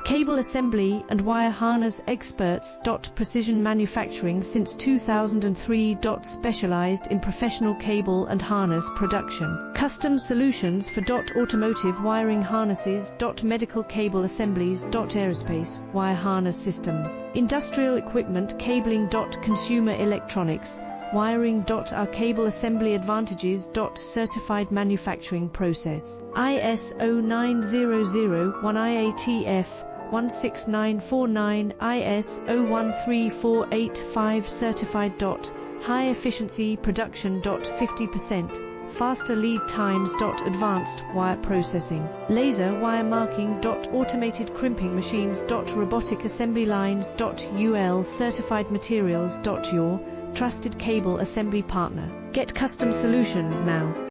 Cable assembly and wire harness experts. Precision manufacturing since 2003. Specialized in professional cable and harness production. Custom solutions for automotive wiring harnesses. Medical cable assemblies. Aerospace wire harness systems. Industrial equipment cabling. Consumer electronics wiring. Our cable assembly advantages. Certified manufacturing process. ISO 9001 IATF 16949 IS 013485 certified. High efficiency production. 50% faster lead times. Advanced wire processing, laser wire marking. Automated crimping machines. Robotic assembly lines. UL certified materials. Your trusted cable assembly partner. Get custom solutions now.